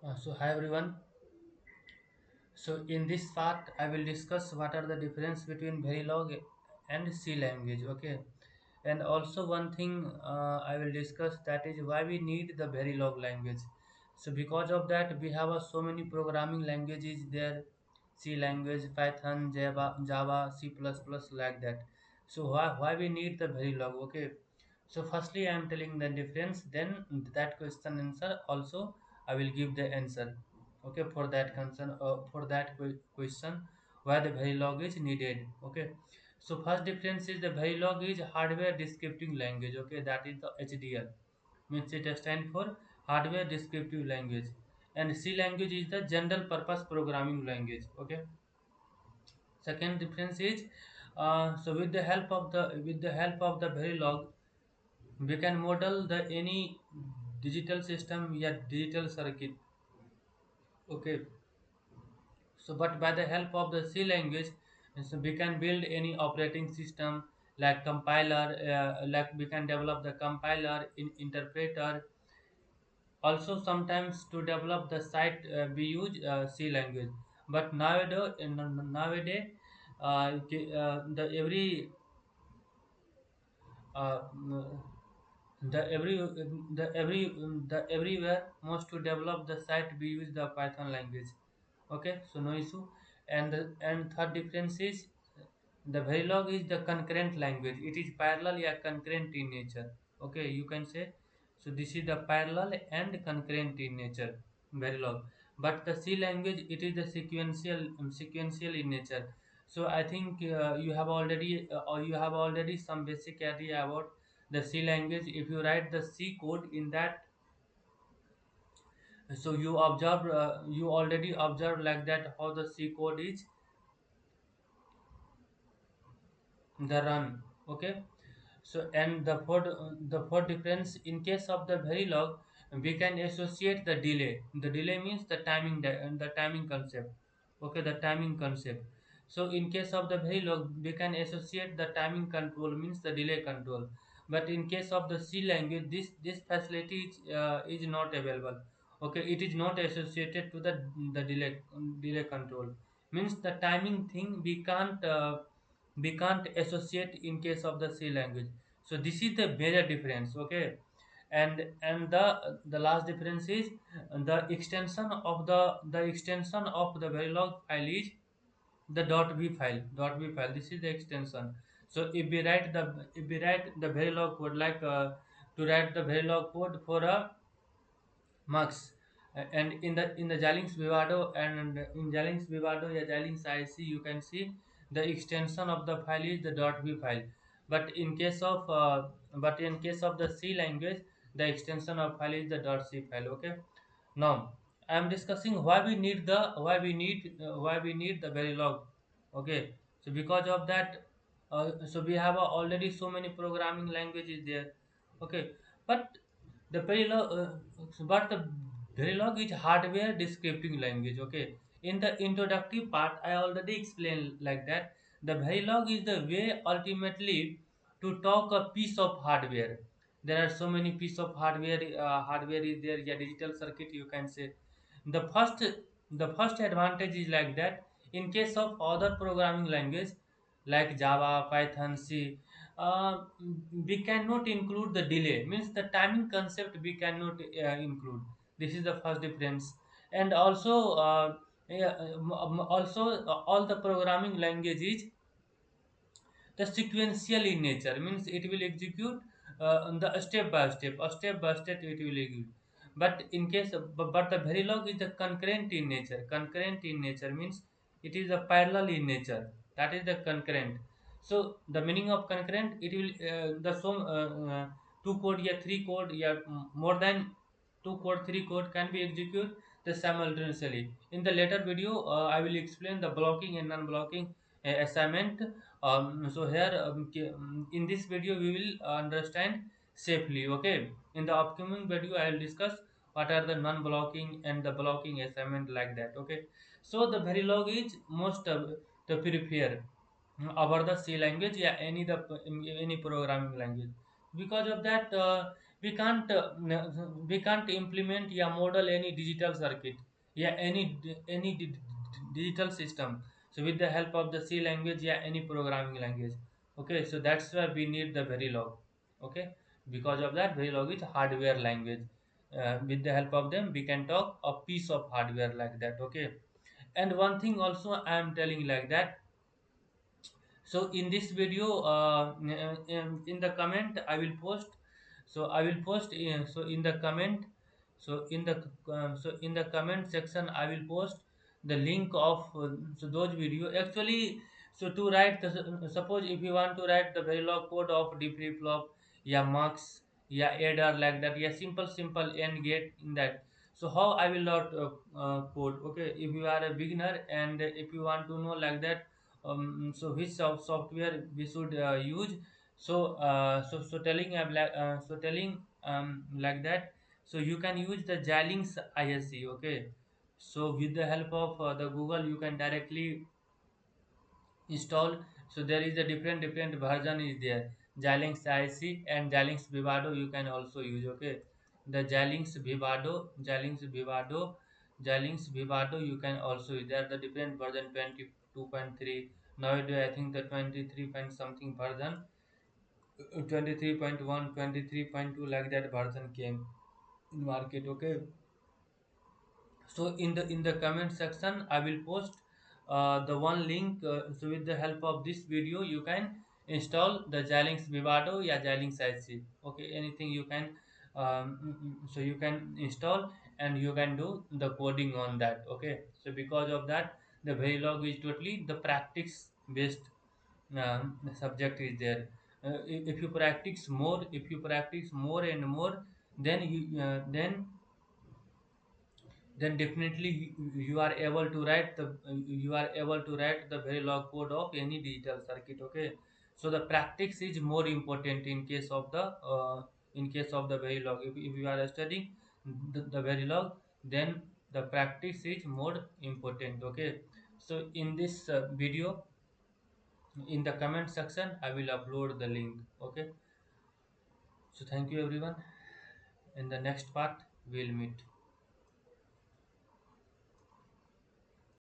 Hi everyone. So in this part, I will discuss what are the difference between Verilog and C language. Okay, and also one thing I will discuss, that is why we need the Verilog language. So because of that, we have so many programming languages there: C language, Python, Java, C++, like that. So why we need the Verilog? Okay. So firstly, I am telling the difference. Then that question answer also I will give the answer. Okay, for that concern, for that question, why the verilog is needed. Okay, so first difference is the verilog is hardware descriptive language. Okay, that is the HDL, means it stands for hardware descriptive language, and C language is the general purpose programming language. Okay, second difference is so with the help of the verilog, we can model the any digital system, yeah, digital circuit. Okay, so but by the help of the C language, so we can build any operating system like compiler, like we can develop the compiler in interpreter. Also sometimes to develop the site, we use C language. But nowadays the uh, the every the everywhere most to develop the site, we use the Python language. Okay, so no issue. And third difference is the Verilog is the concurrent language. It is parallel, yeah, concurrent in nature. Okay, you can say. So this is the parallel and concurrent in nature, Verilog. But the C language, it is the sequential in nature. So I think you have already some basic idea about the C language. If you write the C code in that, so you already observe like that how the C code is the run. Okay, so and the fourth difference, in case of the verilog, we can associate the delay. The delay means the timing concept. Okay, the timing concept. So in case of the verilog, we can associate the timing control, means the delay control. But in case of the C language, this facility is not available. Okay, it is not associated to the delay control, means the timing thing we can't associate in case of the C language. So this is the major difference. Okay, and the last difference is the extension of the verilog file is the .v file. This is the extension. So if we write the verilog code, like to write the verilog code for a marks, and in the xillinx vivado, and in xillinx vivado, yeah, xillinx IC, you can see the extension of the file is the .v file. But in case of the C language, the extension of file is the .c file. Okay, now I am discussing why we need the verilog. Okay, so because of that, so we have already so many programming languages there. Okay, but but the Verilog is hardware descripting language. Okay. In the introductory part, I already explained like that. The Verilog is the way ultimately to talk a piece of hardware. There are so many piece of hardware. Hardware is there. Yeah, digital circuit, you can say. The first the first advantage is like that. In case of other programming language like Java, Python, C, we cannot include the delay, means the timing concept we cannot include. This is the first difference. And also yeah, also all the programming languages, the sequential in nature, means it will execute the step by step it will execute. But in case of, but the verilog is the concurrent in nature means it is a parallel in nature. That is the concurrent. So the meaning of concurrent, it will two code, yeah, three code, yeah, more than two code, three code can be executed the simultaneously. In the later video, I will explain the blocking and non-blocking assignment. So here, in this video, we will understand safely. Okay. In the upcoming video, I will discuss what are the non-blocking and the blocking assignment, like that. Okay. So the Verilog is most the prefer about the C language, yeah, any programming language. Because of that, we can't we can't implement या model any digital circuit, yeah, any digital system, so with the help of the C language, yeah, any programming language. Okay, so that's why we need the verilog. Okay, because of that, verilog is hardware language. With the help of them we can talk a piece of hardware like that. Okay, and one thing also I am telling like that. So in this video, in the comment I will post. So I will post so in the comment, so in the comment section I will post the link of so those video actually. So to write the, suppose if you want to write the verilog code of deep flip flop, yeah, marks, yeah, adder like that, yeah, simple and gate in that. So how I will not code. Okay, if you are a beginner and if you want to know like that, so which software we should use. So telling so telling like that, so you can use the xillinx ISC. Okay, so with the help of the Google you can directly install. So there is a different version is there, xillinx IC and xillinx vivado you can also use. Okay, the xillinx vivado you can also use. There are the different version 22.3. Nowadays I think the 23 point something version, 23.1, 23.2 like that version came in market. Okay, so in the comment section I will post the one link. So with the help of this video you can install the xillinx vivado, yeah, xillinx IC. Okay, anything you can so you can install and you can do the coding on that. Okay, so because of that the verilog is totally the practice based subject is there. If you practice more, if you practice more and more, then then definitely you are able to write the Verilog code of any digital circuit. Okay, so the practice is more important in case of the Verilog. If you are studying the Verilog, then the practice is more important. Okay, so in this video, in the comment section I will upload the link. Okay, so thank you everyone. In the next part we'll meet.